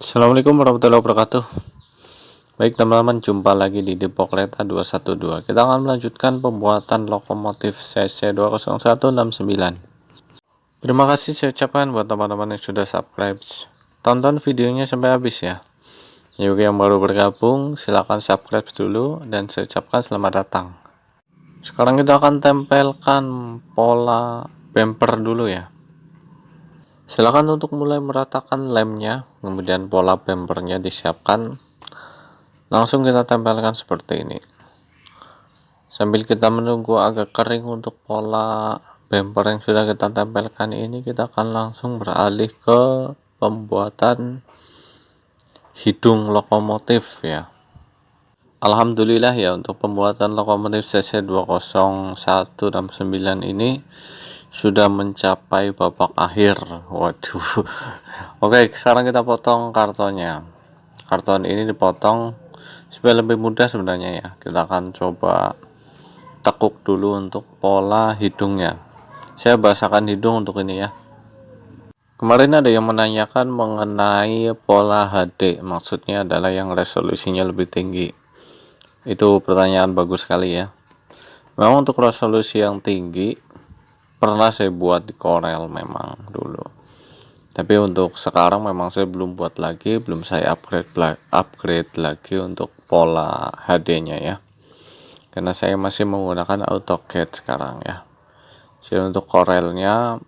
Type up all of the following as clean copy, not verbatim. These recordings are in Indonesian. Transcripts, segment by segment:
Assalamualaikum warahmatullahi wabarakatuh. Baik teman-teman, jumpa lagi di Depokleta 212. Kita akan melanjutkan pembuatan lokomotif CC20169. Terima kasih saya ucapkan buat teman-teman yang sudah subscribe. Tonton videonya sampai habis ya. Yuk yang baru bergabung silahkan subscribe dulu dan saya ucapkan selamat datang. Sekarang kita akan tempelkan pola bumper dulu ya. Silakan untuk mulai meratakan lemnya, kemudian pola bumpernya disiapkan. Langsung kita tempelkan seperti ini. Sambil kita menunggu agak kering untuk pola bumper yang sudah kita tempelkan ini, kita akan langsung beralih ke pembuatan hidung lokomotif ya. Alhamdulillah ya, untuk pembuatan lokomotif CC20169 ini sudah mencapai babak akhir. Waduh. Oke, sekarang kita potong kartonnya. Karton ini dipotong supaya lebih mudah sebenarnya ya. Kita akan coba tekuk dulu untuk pola hidungnya. Saya bahasakan hidung untuk ini ya. Kemarin ada yang menanyakan mengenai pola HD, maksudnya adalah yang resolusinya lebih tinggi. Itu pertanyaan bagus sekali ya. Memang untuk resolusi yang tinggi pernah saya buat di Corel memang dulu. Tapi untuk sekarang memang saya belum buat lagi, belum saya upgrade lagi untuk pola HD-nya ya. Karena saya masih menggunakan AutoCAD sekarang ya. Jadi untuk Corelnya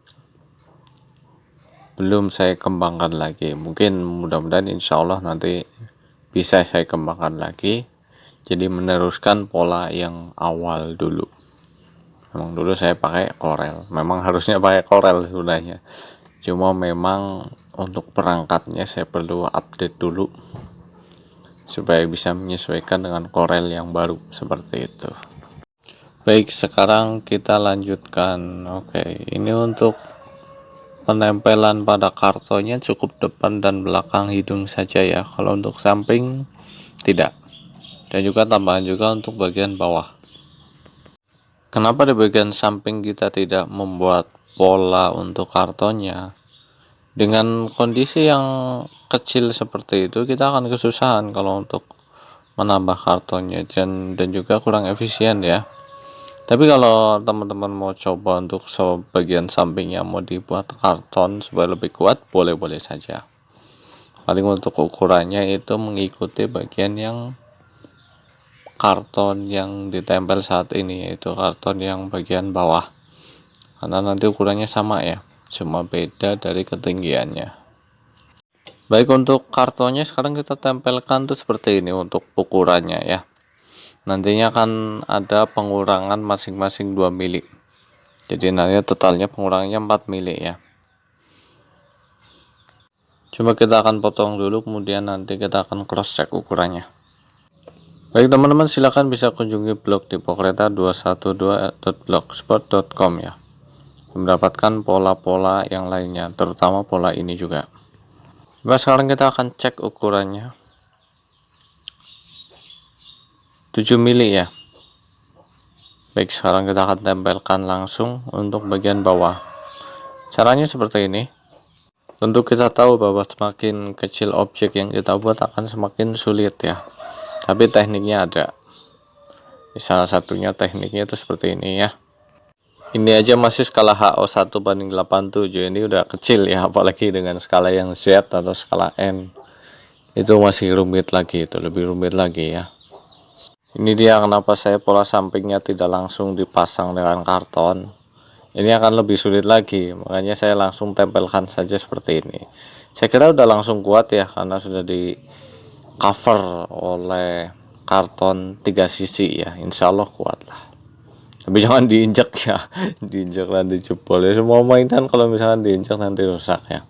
belum saya kembangkan lagi. Mungkin mudah-mudahan insya Allah nanti bisa saya kembangkan lagi. Jadi meneruskan pola yang awal dulu. Memang dulu saya pakai Corel. Memang harusnya pakai Corel sebenarnya. Cuma memang untuk perangkatnya saya perlu update dulu supaya bisa menyesuaikan dengan Corel yang baru seperti itu. Baik, sekarang kita lanjutkan. Oke, ini untuk penempelan pada kartonnya cukup depan dan belakang hidung saja ya. Kalau untuk samping tidak. Dan juga tambahan juga untuk bagian bawah. Kenapa di bagian samping kita tidak membuat pola untuk kartonnya? Dengan kondisi yang kecil seperti itu kita akan kesusahan kalau untuk menambah kartonnya dan juga kurang efisien ya. Tapi kalau teman-teman mau coba untuk bagian sampingnya mau dibuat karton supaya lebih kuat, boleh-boleh saja. Paling untuk ukurannya itu mengikuti bagian yang karton yang ditempel saat ini, yaitu karton yang bagian bawah. Karena nanti ukurannya sama ya, cuma beda dari ketinggiannya. Baik, untuk kartonnya sekarang kita tempelkan tuh seperti ini untuk ukurannya ya. Nantinya akan ada pengurangan masing-masing 2 mili. Jadi nanti totalnya pengurangannya 4 mili ya. Coba kita akan potong dulu, kemudian nanti kita akan cross check ukurannya. Baik teman-teman, silakan bisa kunjungi blog depokleta212.blogspot.com ya. Mendapatkan pola-pola yang lainnya, terutama pola ini juga. Baik, sekarang kita akan cek ukurannya. 7 mili ya. Baik, sekarang kita akan tempelkan langsung untuk bagian bawah. Caranya seperti ini. Tentu kita tahu bahwa semakin kecil objek yang kita buat akan semakin sulit ya. Tapi tekniknya ada. Salah satunya tekniknya itu seperti ini ya. Ini aja masih skala HO1:87. Ini udah kecil ya, apalagi dengan skala yang Z atau skala N. Itu masih rumit lagi, itu lebih rumit lagi ya. Ini dia kenapa saya pola sampingnya tidak langsung dipasang dengan karton. Ini akan lebih sulit lagi, makanya saya langsung tempelkan saja seperti ini. Saya kira udah langsung kuat ya, karena sudah di cover oleh karton 3 sisi ya, insya Allah kuat lah. Tapi jangan diinjak ya, diinjak nanti jebol ya. Semua mainan kalau misalkan diinjak nanti rusak ya.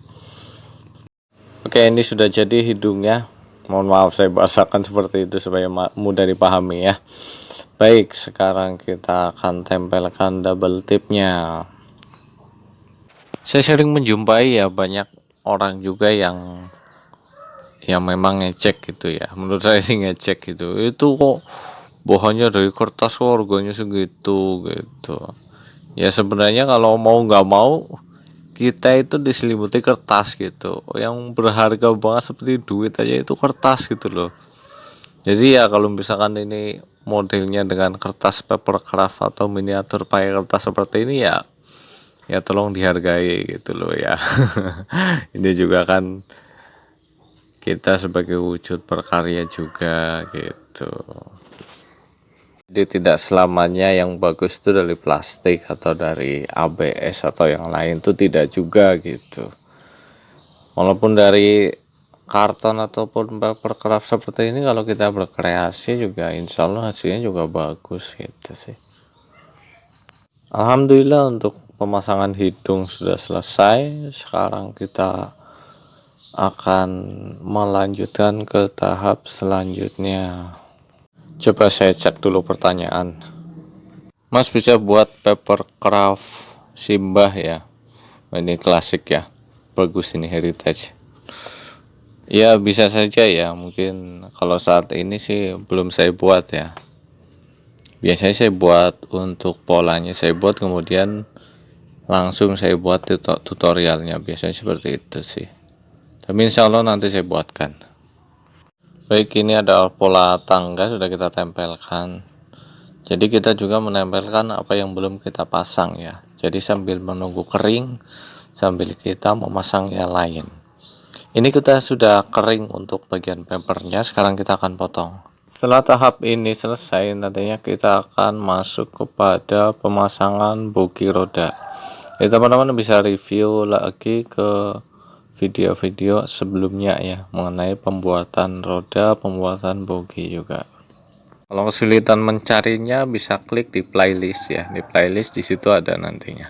Oke, ini sudah jadi hidungnya. Mohon maaf saya bahasakan seperti itu supaya mudah dipahami ya. Baik, sekarang kita akan tempelkan double tipnya. Saya sering menjumpai ya banyak orang juga yang memang ngecek gitu ya. Menurut saya sih ngecek gitu. Itu kok bahannya dari kertas kok harganya segitu gitu. Ya sebenarnya kalau mau nggak mau kita itu diselimuti kertas gitu, yang berharga banget seperti duit aja itu kertas gitu loh. Jadi ya kalau misalkan ini modelnya dengan kertas paper craft atau miniatur pakai kertas seperti ini ya, ya tolong dihargai gitu loh ya. Ini juga kan kita sebagai wujud berkarya juga gitu. Jadi tidak selamanya yang bagus itu dari plastik atau dari ABS atau yang lain, itu tidak juga gitu. Walaupun dari karton ataupun paper craft seperti ini, kalau kita berkreasi juga insya Allah hasilnya juga bagus gitu sih. Alhamdulillah untuk pemasangan hidung sudah selesai. Sekarang kita akan melanjutkan ke tahap selanjutnya. Coba saya cek dulu pertanyaan. Mas bisa buat paper craft Simbah ya? Ini klasik ya, bagus ini heritage. Ya bisa saja ya, mungkin kalau saat ini sih belum saya buat ya. Biasanya saya buat untuk polanya, saya buat kemudian langsung saya buat tutorialnya, biasanya seperti itu sih. Tapi insya Allah nanti saya buatkan. Baik, ini ada pola tangga sudah kita tempelkan. Jadi kita juga menempelkan apa yang belum kita pasang ya. Jadi sambil menunggu kering, sambil kita memasang yang lain. Ini kita sudah kering untuk bagian papernya, sekarang kita akan potong. Setelah tahap ini selesai, nantinya kita akan masuk kepada pemasangan bogi roda. Ya teman-teman bisa review lagi ke video-video sebelumnya ya, mengenai pembuatan roda, pembuatan bogi juga. Kalau kesulitan mencarinya bisa klik di playlist ya. Di playlist di situ ada nantinya.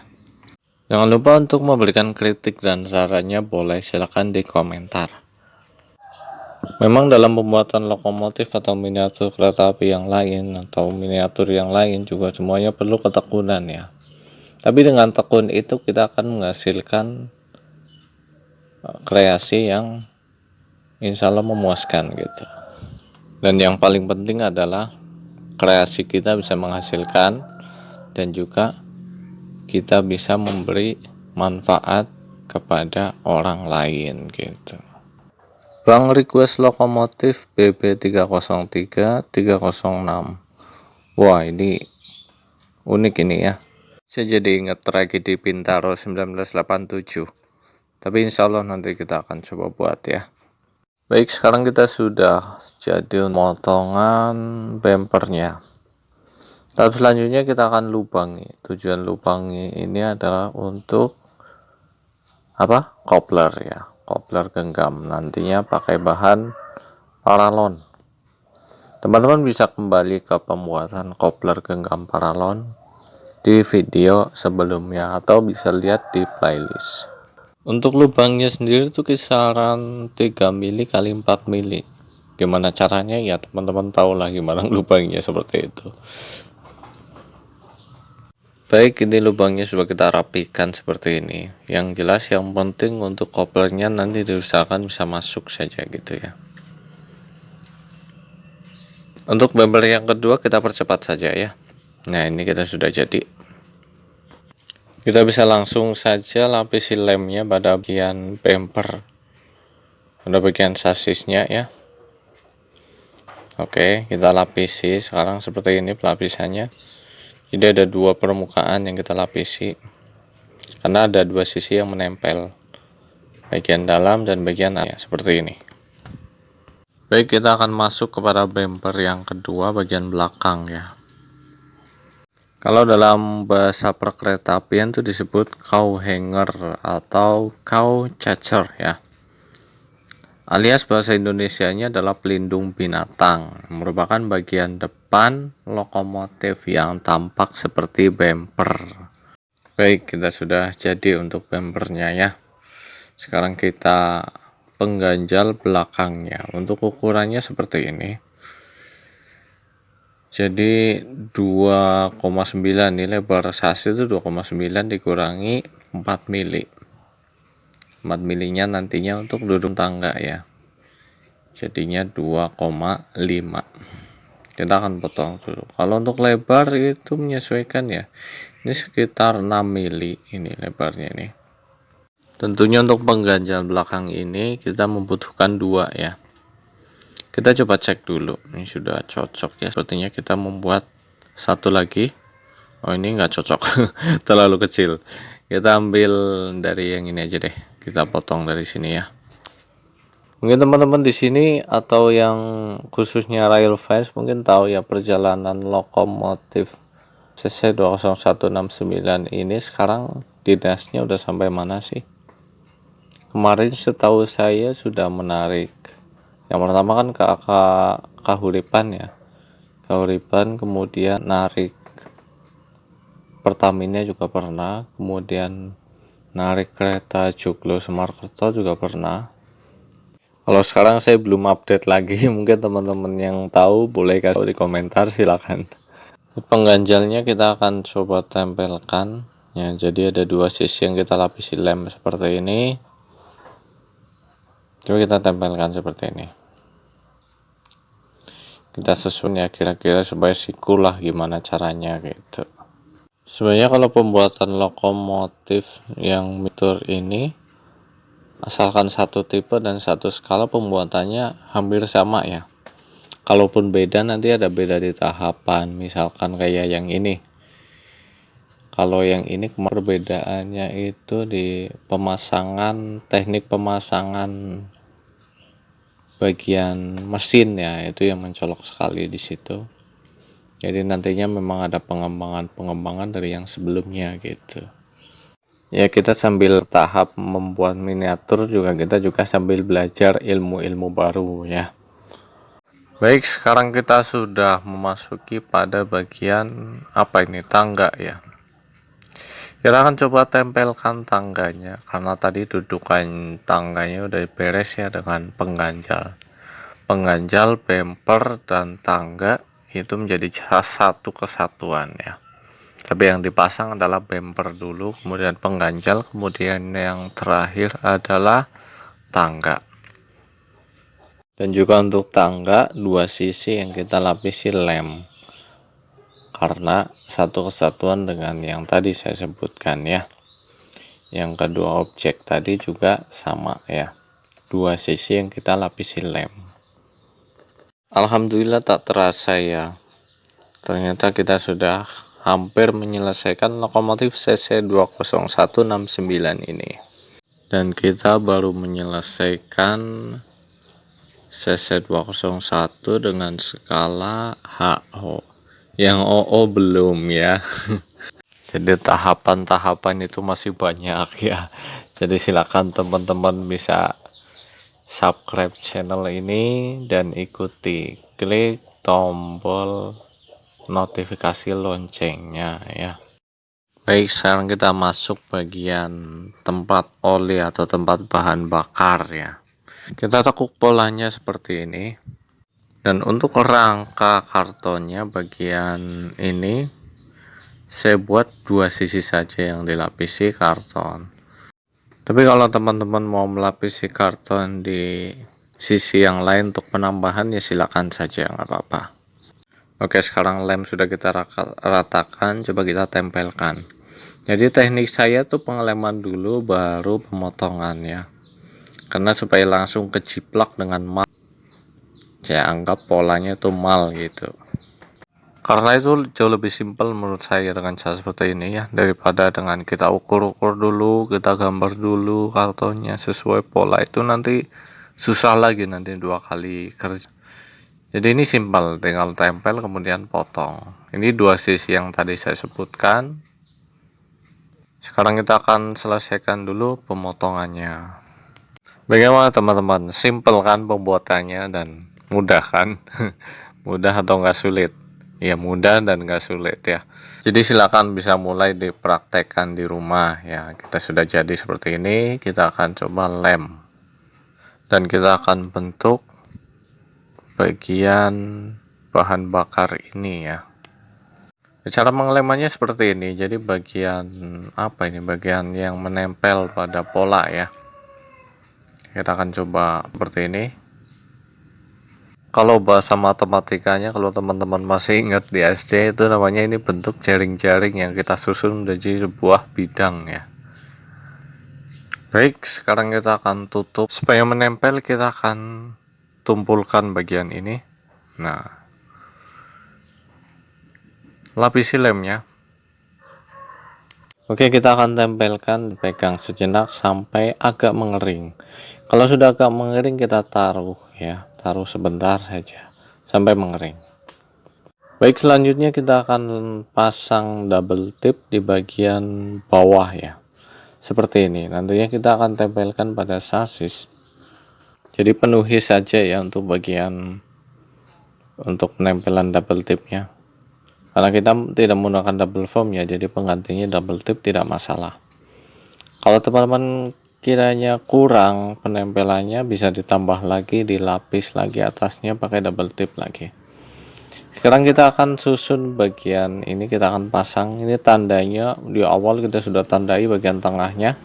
Jangan lupa untuk memberikan kritik dan sarannya, boleh silakan di komentar. Memang dalam pembuatan lokomotif atau miniatur kereta api yang lain atau miniatur yang lain juga semuanya perlu ketekunan ya. Tapi dengan tekun itu kita akan menghasilkan kreasi yang insya Allah memuaskan gitu. Dan yang paling penting adalah kreasi kita bisa menghasilkan dan juga kita bisa memberi manfaat kepada orang lain gitu. Bang request lokomotif BB303 306. Wah, ini unik ini ya. Saya jadi ingat tragedi Bintaro 1987. Tapi insya Allah nanti kita akan coba buat ya. Baik, sekarang kita sudah jadi potongan bempernya. Tahap selanjutnya kita akan lubangi. Tujuan lubangi ini adalah untuk apa? Kopler ya, kopler genggam. Nantinya pakai bahan paralon. Teman-teman bisa kembali ke pembuatan kopler genggam paralon di video sebelumnya atau bisa lihat di playlist. Untuk lubangnya sendiri itu kisaran 3 mili kali 4 mili. Gimana caranya ya teman-teman tahu lah gimana lubangnya seperti itu. Baik, ini lubangnya sudah kita rapikan seperti ini. Yang jelas yang penting untuk koplernya nanti diusahakan bisa masuk saja gitu ya. Untuk bumper yang kedua kita percepat saja ya. Nah, ini kita sudah jadi. Kita bisa langsung saja lapisi lemnya pada bagian bumper, pada bagian sasisnya ya. Oke, kita lapisi sekarang seperti ini pelapisannya. Jadi ada dua permukaan yang kita lapisi, karena ada dua sisi yang menempel, bagian dalam dan bagian atas seperti ini. Baik, kita akan masuk kepada bumper yang kedua, bagian belakang ya. Kalau dalam bahasa perkeretaapian itu disebut cow hanger atau cow catcher ya. Alias bahasa Indonesianya adalah pelindung binatang, merupakan bagian depan lokomotif yang tampak seperti bumper. Baik, kita sudah jadi untuk bumpernya ya. Sekarang kita pengganjal belakangnya. Untuk ukurannya seperti ini. Jadi 2,9 nih, lebar sasis itu 2,9 dikurangi 4 mili. 4 milinya nantinya untuk dudung tangga ya. Jadinya 2,5. Kita akan potong dulu. Kalau untuk lebar itu menyesuaikan ya. Ini sekitar 6 mili ini lebarnya ini. Tentunya untuk pengganjal belakang ini kita membutuhkan 2 ya. Kita coba cek dulu, ini sudah cocok ya. Sepertinya kita membuat satu lagi. Oh, ini nggak cocok, terlalu kecil. Kita ambil dari yang ini aja deh. Kita potong dari sini ya. Mungkin teman-teman di sini atau yang khususnya rail fans mungkin tahu ya, perjalanan lokomotif CC 20169 ini sekarang dinasnya udah sampai mana sih? Kemarin setahu saya sudah menarik. Yang pertama kan Kahuripan ya. Kahuripan, kemudian narik Pertamina juga pernah, kemudian narik kereta Joglo Semarkerto juga pernah. Kalau sekarang saya belum update lagi, mungkin teman-teman yang tahu boleh kasih di komentar, silakan. Pengganjalnya kita akan coba tempelkan ya, jadi ada 2 sisi yang kita lapisi lem seperti ini. Coba kita tempelkan seperti ini. Kita susun ya kira-kira supaya siku lah gimana caranya gitu. Sebenarnya kalau pembuatan lokomotif yang mitur ini, asalkan satu tipe dan satu skala, pembuatannya hampir sama ya. Kalaupun beda nanti ada beda di tahapan, misalkan kayak yang ini. Kalau yang ini perbedaannya itu di pemasangan, teknik pemasangan bagian mesin ya, itu yang mencolok sekali di situ. Jadi nantinya memang ada pengembangan dari yang sebelumnya gitu. Ya kita sambil tahap membuat miniatur juga, kita juga sambil belajar ilmu-ilmu baru ya. Baik, sekarang kita sudah memasuki pada bagian apa ini, tangga ya. Kita akan coba tempelkan tangganya, karena tadi dudukan tangganya udah beres ya dengan pengganjal. Pengganjal, bumper, dan tangga itu menjadi satu kesatuan ya. Tapi yang dipasang adalah bumper dulu, kemudian pengganjal, kemudian yang terakhir adalah tangga. Dan juga untuk tangga 2 sisi yang kita lapisi lem, karena satu kesatuan dengan yang tadi saya sebutkan ya. Yang kedua objek tadi juga sama ya, 2 sisi yang kita lapisi lem. Alhamdulillah tak terasa ya, ternyata kita sudah hampir menyelesaikan lokomotif CC 20169 ini. Dan kita baru menyelesaikan CC 201 dengan skala HO. Yang OO belum ya. Jadi tahapan-tahapan itu masih banyak ya. Jadi silakan teman-teman bisa subscribe channel ini dan ikuti, klik tombol notifikasi loncengnya ya. Baik, sekarang kita masuk bagian tempat oli atau tempat bahan bakar ya. Kita tekuk polanya seperti ini. Dan untuk rangka kartonnya bagian ini saya buat 2 sisi saja yang dilapisi karton. Tapi kalau teman-teman mau melapisi karton di sisi yang lain untuk penambahan ya silakan saja, nggak apa-apa. Oke, sekarang lem sudah kita ratakan, coba kita tempelkan. Jadi teknik saya tuh pengeleman dulu baru pemotongan ya, karena supaya langsung kejiplak dengan mal. Saya anggap polanya tuh mal gitu. Karena itu jauh lebih simpel menurut saya dengan cara seperti ini ya, daripada dengan kita ukur-ukur dulu, kita gambar dulu kartonnya sesuai pola, itu nanti susah lagi nanti 2 kali kerja. Jadi ini simpel, tinggal tempel kemudian potong. Ini 2 sisi yang tadi saya sebutkan. Sekarang kita akan selesaikan dulu pemotongannya. Bagaimana teman-teman? Simpel kan pembuatannya dan mudah kan? Mudah atau nggak sulit? Ya mudah dan gak sulit ya. Jadi silakan bisa mulai dipraktekkan di rumah ya. Kita sudah jadi seperti ini, kita akan coba lem dan kita akan bentuk bagian bahan bakar ini ya. Cara mengelemannya seperti ini. Jadi bagian apa ini, bagian yang menempel pada pola ya, kita akan coba seperti ini. Kalau bahasa matematikanya, kalau teman-teman masih ingat di SD, itu namanya ini bentuk jaring-jaring yang kita susun menjadi sebuah bidang ya. Baik, sekarang kita akan tutup. Supaya menempel, kita akan tumpulkan bagian ini. Nah, lapisi lemnya. Oke, kita akan tempelkan, pegang sejenak sampai agak mengering. Kalau sudah agak mengering, kita taruh ya, taruh sebentar saja sampai mengering. Baik, selanjutnya kita akan pasang double tip di bagian bawah ya. Seperti ini. Nantinya kita akan tempelkan pada sasis. Jadi penuhi saja ya untuk bagian untuk penempelan double tipnya. Karena kita tidak menggunakan double foam ya, jadi penggantinya double tip tidak masalah. Kalau teman-teman kiranya kurang penempelannya, bisa ditambah lagi, dilapis lagi atasnya pakai double tip lagi. Sekarang kita akan susun bagian ini, kita akan pasang. Ini tandanya di awal kita sudah tandai bagian tengahnya.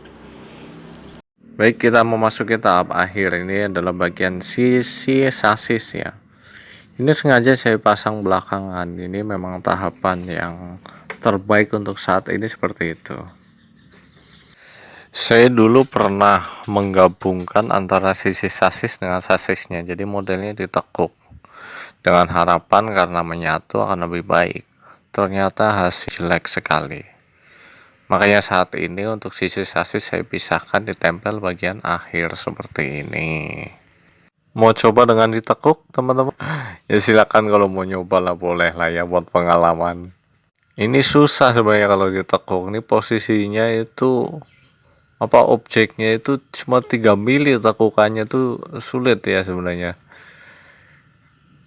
Baik, kita memasuki tahap akhir. Ini adalah bagian sisi sasis ya. Ini sengaja saya pasang belakangan. Ini memang tahapan yang terbaik untuk saat ini seperti itu. Saya dulu pernah menggabungkan antara sisi sasis dengan sasisnya. Jadi modelnya ditekuk. Dengan harapan karena menyatu akan lebih baik. Ternyata hasil jelek sekali. Makanya saat ini untuk sisi sasis saya pisahkan, ditempel bagian akhir seperti ini. Mau coba dengan ditekuk teman-teman? Ya silakan, kalau mau nyoba lah boleh lah ya, buat pengalaman. Ini susah sebenarnya kalau ditekuk. Ini posisinya itu objeknya itu cuma 3 mili, tekukannya tuh sulit ya sebenarnya.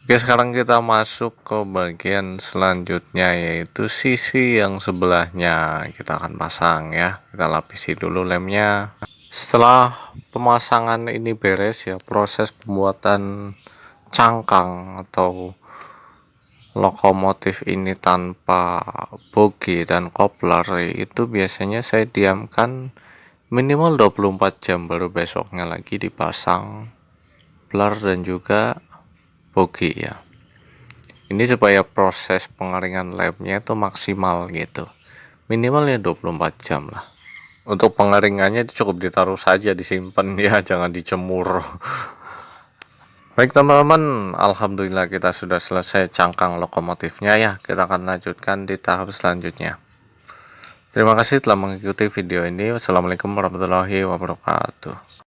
Oke, sekarang kita masuk ke bagian selanjutnya, yaitu sisi yang sebelahnya. Kita akan pasang ya, kita lapisi dulu lemnya. Setelah pemasangan ini beres ya, proses pembuatan cangkang atau lokomotif ini tanpa bogi dan kopler itu biasanya saya diamkan minimal 24 jam, baru besoknya lagi dipasang kopler dan juga bogi ya. Ini supaya proses pengeringan lemnya itu maksimal gitu, minimalnya 24 jam lah. Untuk pengeringannya itu cukup ditaruh saja, disimpan ya, jangan dijemur. Baik teman-teman, alhamdulillah kita sudah selesai cangkang lokomotifnya ya. Kita akan lanjutkan di tahap selanjutnya. Terima kasih telah mengikuti video ini. Wassalamualaikum warahmatullahi wabarakatuh.